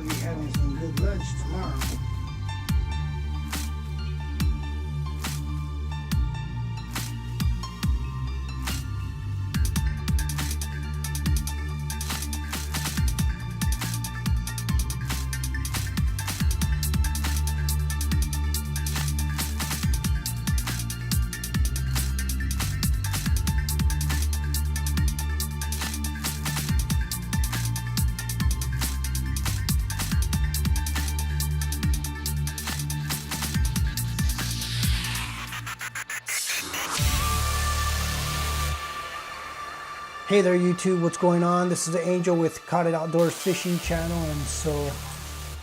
be having some good lunch tomorrow. Hey there YouTube, what's going on? This is Angel with Kayak Outdoors Fishing Channel, and so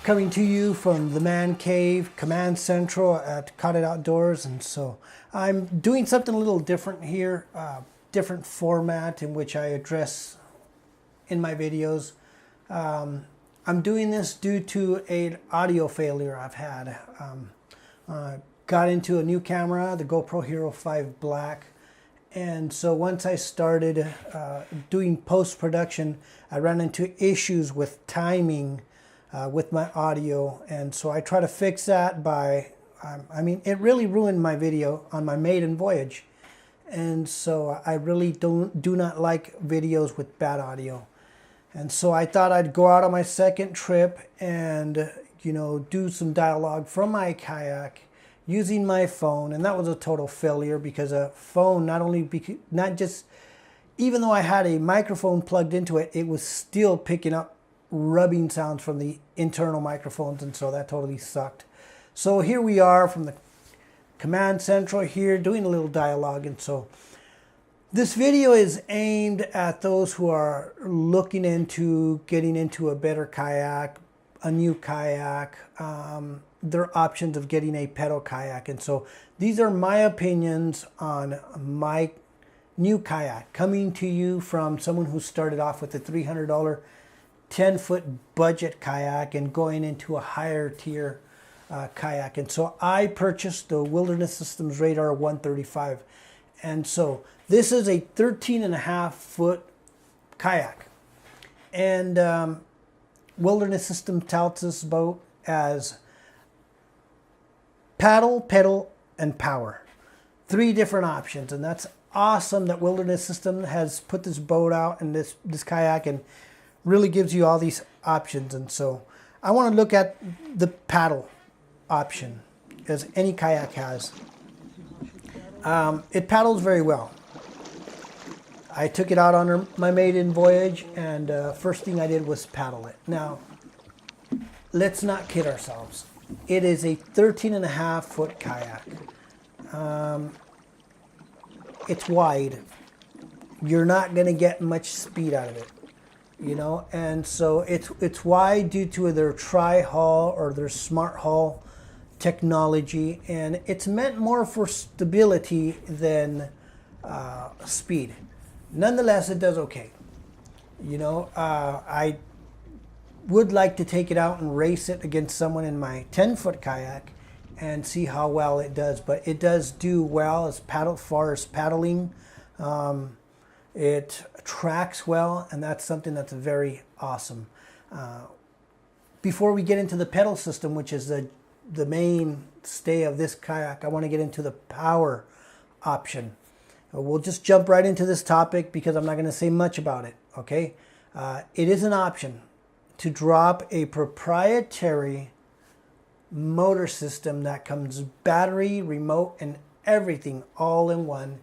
coming to you from the Man Cave Command Central at Kayak Outdoors. And so I'm doing something a little different here, different format in which I address in my videos. I'm doing this due to an audio failure I've had. Got into a new camera, the GoPro Hero 5 Black. And so once I started doing post-production, I ran into issues with timing with my audio. And so I try to fix that by, I mean, it really ruined my video on my Maiden Voyage. And so I really do not like videos with bad audio. And so I thought I'd go out on my second trip and, you know, do some dialogue from my kayak using my phone, and that was a total failure because a phone even though I had a microphone plugged into it, it was still picking up rubbing sounds from the internal microphones, and so that totally sucked. So here we are from the Command Central here doing a little dialogue. And so this video is aimed at those who are looking into getting into a better kayak, a new kayak, their options of getting a pedal kayak. And so these are my opinions on my new kayak, coming to you from someone who started off with a $300 10-foot budget kayak and going into a higher tier kayak. And so I purchased the Wilderness Systems Radar 135. And so this is a 13.5-foot kayak. And Wilderness Systems touts this boat as paddle, pedal, and power. 3 different options, and that's awesome that Wilderness System has put this boat out and this kayak and really gives you all these options. And so I want to look at the paddle option, as any kayak has. It paddles very well. I took it out on my maiden voyage, and first thing I did was paddle it. Now, let's not kid ourselves. It is a 13.5-foot kayak. It's wide. You're not going to get much speed out of it, you know. And so it's wide due to their tri-hull or their smart hull technology, and it's meant more for stability than speed. Nonetheless, it does okay. You know, I would like to take it out and race it against someone in my 10-foot kayak and see how well it does. But it does do well as far as paddling. It tracks well, and that's something that's very awesome. Before we get into the pedal system, which is the mainstay of this kayak, I want to get into the power option. We'll just jump right into this topic because I'm not going to say much about it, okay? It is an option to drop a proprietary motor system that comes battery, remote, and everything all in one.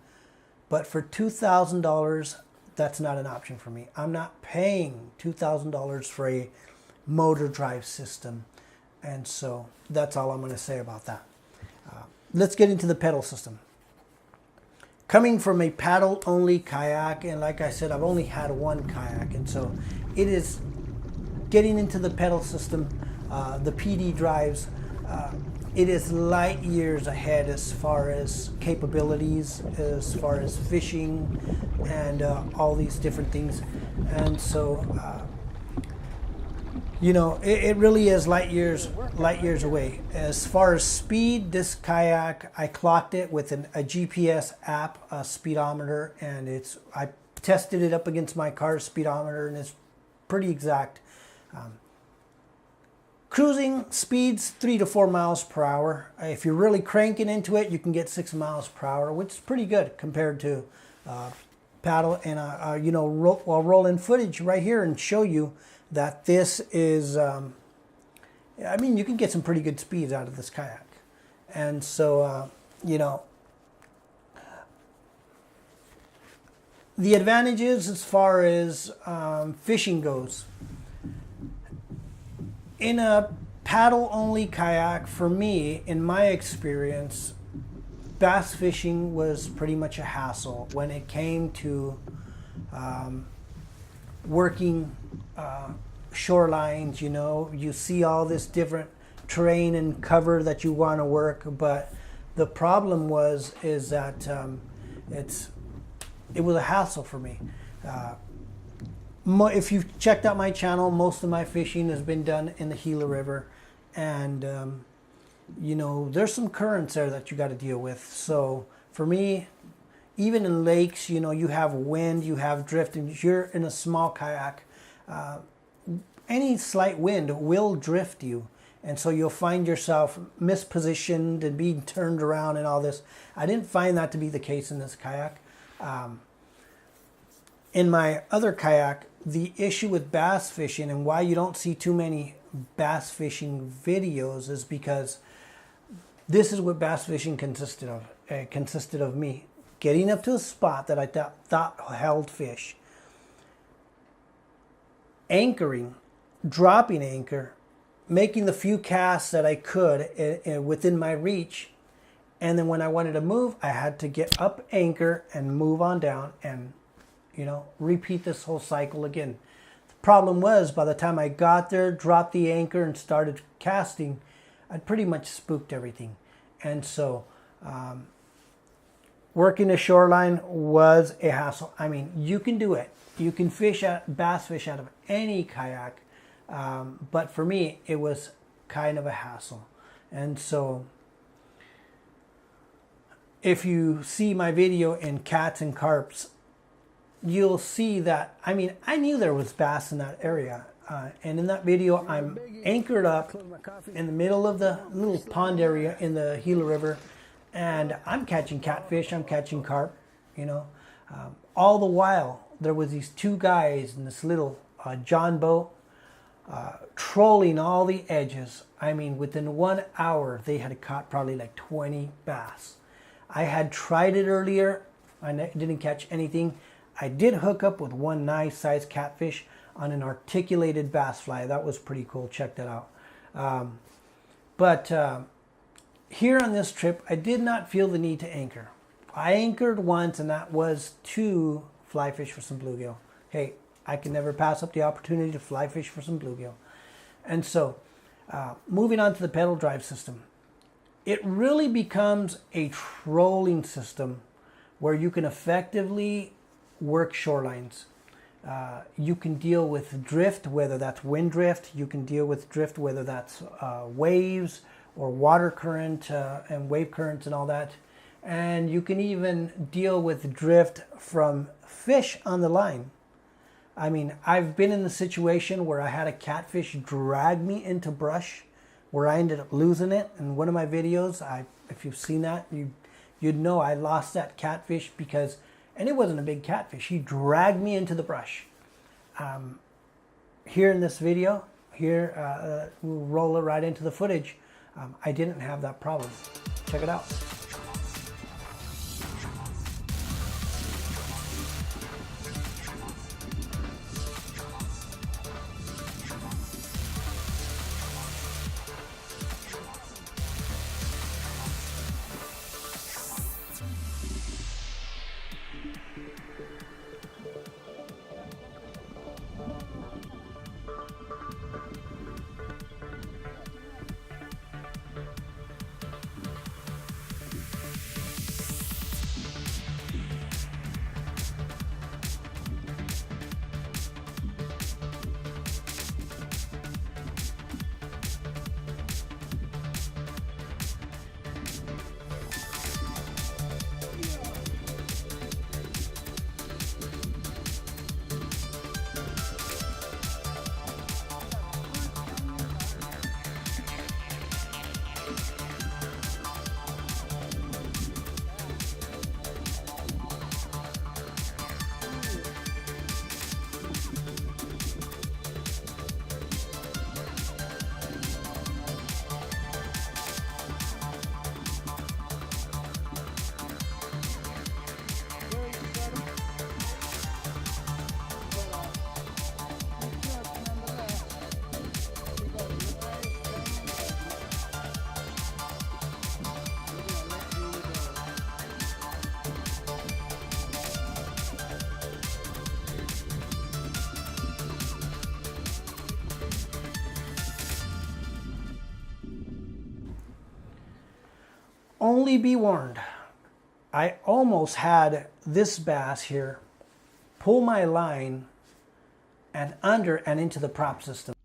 But for $2,000, that's not an option for me. I'm not paying $2,000 for a motor drive system. And so that's all I'm going to say about that. Let's get into the pedal system. Coming from a paddle-only kayak, and like I said, I've only had one kayak, and so it is getting into the pedal system, the PD drives. It is light years ahead as far as capabilities, as far as fishing, and all these different things. And so, you know, it really is light years away. As far as speed, this kayak, I clocked it with a GPS app, a speedometer, and I tested it up against my car's speedometer, and it's pretty exact. Cruising speeds 3 to 4 miles per hour. If you're really cranking into it, you can get 6 miles per hour, which is pretty good compared to paddle. And I'll roll in footage right here and show you that this is, I mean, you can get some pretty good speeds out of this kayak. And so, the advantages as far as fishing goes. In a paddle-only kayak, for me, in my experience, bass fishing was pretty much a hassle when it came to working shorelines. You see all this different terrain and cover that you want to work, but the problem is that it was a hassle for me. If you've checked out my channel, most of my fishing has been done in the Gila River, and there's some currents there that you got to deal with. So for me, even in lakes, you have wind, you have drift, and if you're in a small kayak, any slight wind will drift you, and so you'll find yourself mispositioned and being turned around and all this. I didn't find that to be the case in this kayak. In my other kayak, the issue with bass fishing and why you don't see too many bass fishing videos is because this is what bass fishing consisted of. It consisted of me getting up to a spot that I thought held fish, anchoring, dropping anchor, making the few casts that I could within my reach, and then when I wanted to move, I had to get up anchor and move on down and repeat this whole cycle again. The problem was, by the time I got there, dropped the anchor, and started casting, I'd pretty much spooked everything. And so, working a shoreline was a hassle. I mean, you can do it. You can bass fish out of any kayak, but for me, it was kind of a hassle. And so, if you see my video in cats and carps, you'll see that, I mean, I knew there was bass in that area. And in that video, I'm anchored up in the middle of the little pond area in the Gila River, and I'm catching catfish, I'm catching carp, all the while, there was these two guys in this little John boat trolling all the edges. I mean, within 1 hour, they had caught probably like 20 bass. I had tried it earlier. I didn't catch anything. I did hook up with one nice sized catfish on an articulated bass fly. That was pretty cool. Check that out. But here on this trip, I did not feel the need to anchor. I anchored once, and that was to fly fish for some bluegill. Hey, I can never pass up the opportunity to fly fish for some bluegill. And so, moving on to the pedal drive system. It really becomes a trolling system where you can effectively work shorelines. You can deal with drift, whether that's wind drift. You can deal with drift, whether that's waves or water current and wave currents and all that. And you can even deal with drift from fish on the line. I mean, I've been in the situation where I had a catfish drag me into brush, where I ended up losing it. In one of my videos, if you've seen that, you'd know I lost that catfish because, and it wasn't a big catfish, he dragged me into the brush. Here in this video, we'll roll it right into the footage. I didn't have that problem. Check it out. only be warned, I almost had this bass here pull my line and under and into the prop system.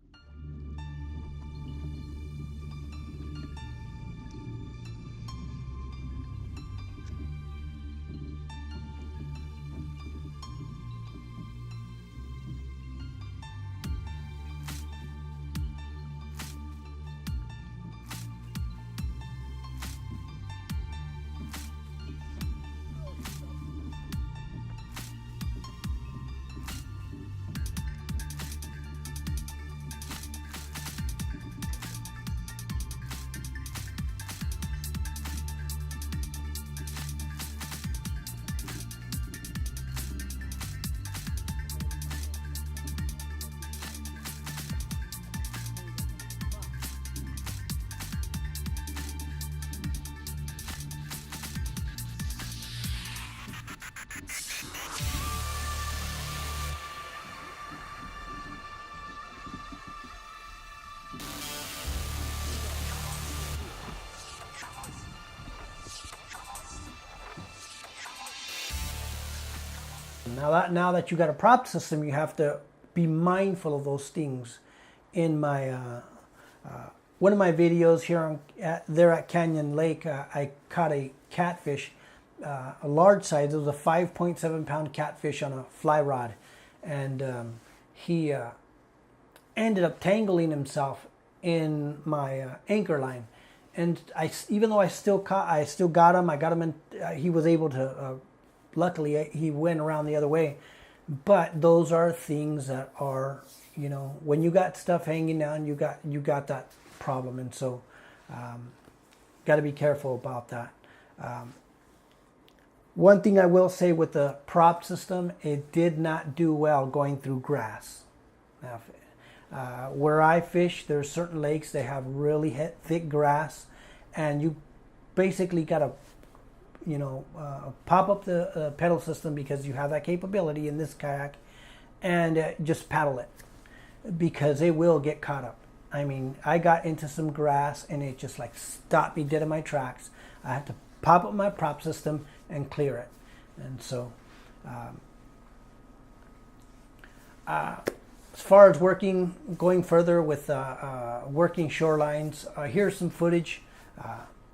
Now that you got a prop system, you have to be mindful of those things. In my one of my videos here there at Canyon Lake, I caught a catfish, a large size. It was a 5.7 pound catfish on a fly rod, and he ended up tangling himself in my anchor line. And even though I still got him. I got him in. He was able to. Luckily, he went around the other way. But those are things that are, you know, when you got stuff hanging down, you got that problem, and so got to be careful about that. One thing I will say with the prop system, it did not do well going through grass. Now, where I fish, there's certain lakes, they have really thick grass, and you basically got to, you know, pop up the pedal system, because you have that capability in this kayak, and just paddle it, because it will get caught up. I mean, I got into some grass and it just like stopped me dead in my tracks. I had to pop up my prop system and clear it. And so as far as going further with working shorelines, here's some footage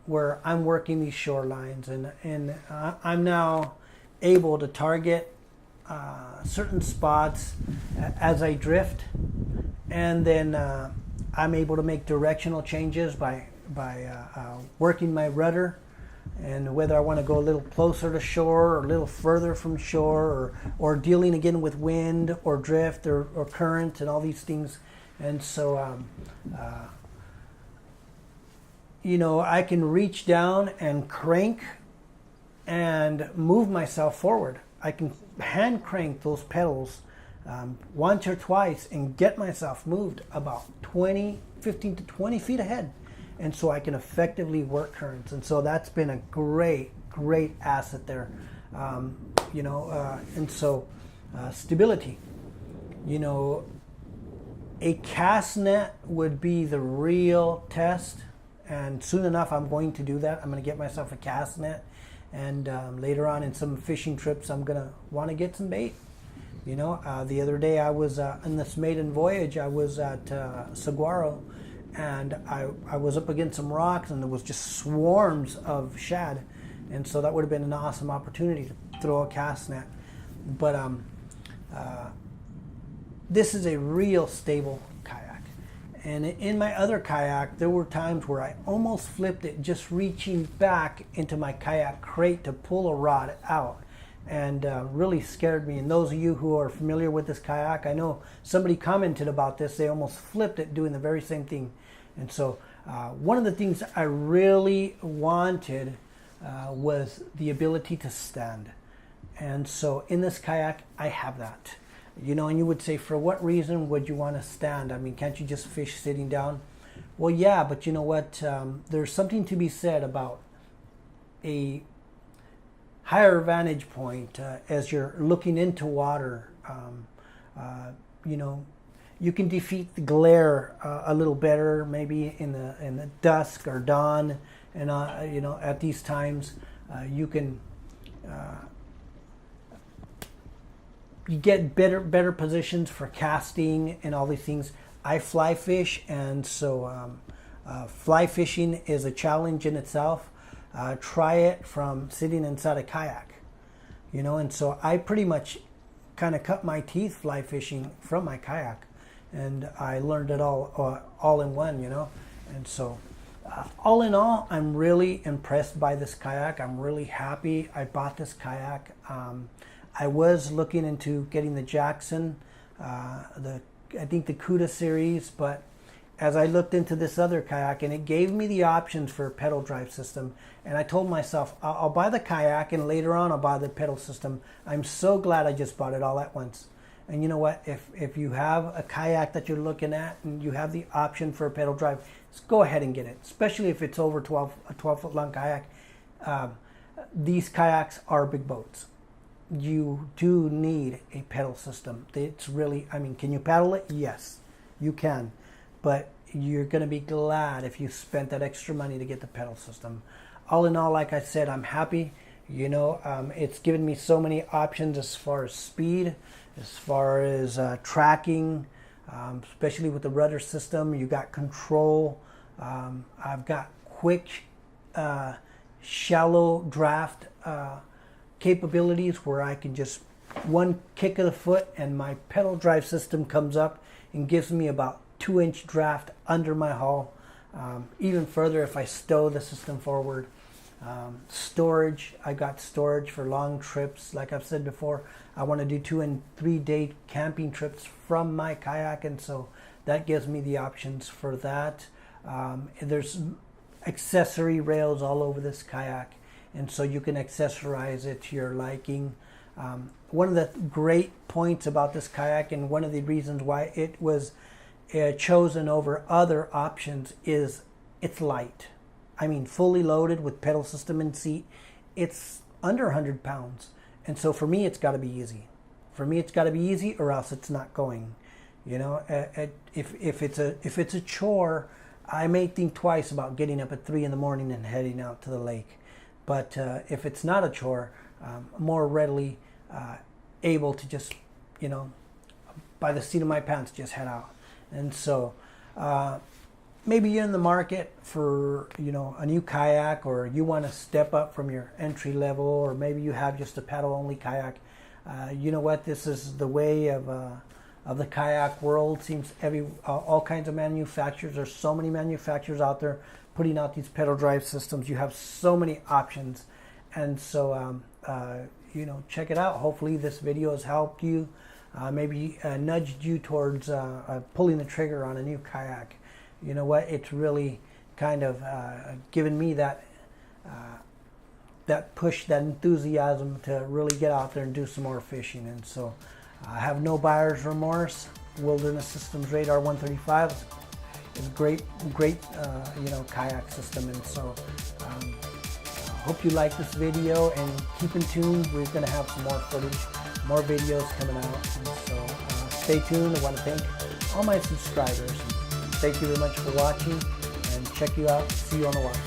where I'm working these shorelines, and I'm now able to target certain spots as I drift, and then I'm able to make directional changes by working my rudder, and whether I want to go a little closer to shore or a little further from shore, or dealing again with wind or drift or current and all these things. And so you know, I can reach down and crank and move myself forward. I can hand crank those pedals once or twice and get myself moved about 15 to 20 feet ahead. And so I can effectively work currents. And so that's been a great asset there. You know, and so stability. You know, a cast net would be the real test. And soon enough, I'm going to do that. I'm going to get myself a cast net, and later on in some fishing trips, I'm going to want to get some bait. You know, the other day I was in this Maiden Voyage. I was at Saguaro, and I was up against some rocks, and there was just swarms of shad, and so that would have been an awesome opportunity to throw a cast net. But this is a real stable kayak. And in my other kayak, there were times where I almost flipped it just reaching back into my kayak crate to pull a rod out, and really scared me. And those of you who are familiar with this kayak, I know somebody commented about this. They almost flipped it doing the very same thing. And so one of the things I really wanted was the ability to stand. And so in this kayak, I have that. You know, and you would say, for what reason would you want to stand? I mean, can't you just fish sitting down? Well, yeah, but you know what? There's something to be said about a higher vantage point as you're looking into water. You know, you can defeat the glare a little better, maybe in the dusk or dawn, And you know, at these times, you can you get better positions for casting and all these things. I fly fish, and so fly fishing is a challenge in itself. Try it from sitting inside a kayak, you know, and so I pretty much kind of cut my teeth fly fishing from my kayak, and I learned it all in one, you know. And so all in all, I'm really impressed by this kayak. I'm really happy I bought this kayak. I was looking into getting the Jackson, I think the Cuda series, but as I looked into this other kayak, and it gave me the options for a pedal drive system, and I told myself, I'll buy the kayak and later on I'll buy the pedal system. I'm so glad I just bought it all at once. And you know what, if you have a kayak that you're looking at and you have the option for a pedal drive, just go ahead and get it, especially if it's over a 12-foot long kayak. These kayaks are big boats. You do need a pedal system. It's really, I mean, can you paddle it? Yes, you can. But you're going to be glad if you spent that extra money to get the pedal system. All in all, like I said, I'm happy. You know, it's given me so many options as far as speed, as far as tracking, especially with the rudder system. You got control. I've got quick, shallow draft capabilities where I can just one kick of the foot and my pedal drive system comes up and gives me about 2-inch draft under my hull. Even further if I stow the system forward. Storage, I got storage for long trips. Like I've said before, I want to do 2 and 3 day camping trips from my kayak, and so that gives me the options for that. There's accessory rails all over this kayak, and so you can accessorize it to your liking. One of the great points about this kayak, and one of the reasons why it was chosen over other options, is it's light. I mean, fully loaded with pedal system and seat, it's under 100 pounds. And so for me, it's got to be easy. For me, it's got to be easy, or else it's not going. You know, if it's a chore, I may think twice about getting up at 3 in the morning and heading out to the lake. But if it's not a chore, I'm more readily able to just, you know, by the seat of my pants, just head out. And so maybe you're in the market for, you know, a new kayak, or you want to step up from your entry level, or maybe you have just a paddle only kayak. You know what, this is the way of the kayak world. Seems all kinds of manufacturers. There's so many manufacturers out there putting out these pedal drive systems. You have so many options, and so you know, check it out. Hopefully this video has helped you, maybe nudged you towards pulling the trigger on a new kayak. You know what, it's really kind of given me that that push, that enthusiasm to really get out there and do some more fishing. And so I have no buyer's remorse. Wilderness Systems Radar 135 is a great you know, kayak system. And so hope you like this video, and keep in tune. We're going to have some more footage, more videos coming out. And so stay tuned. I want to thank all my subscribers. Thank you very much for watching, and check you out. See you on the water.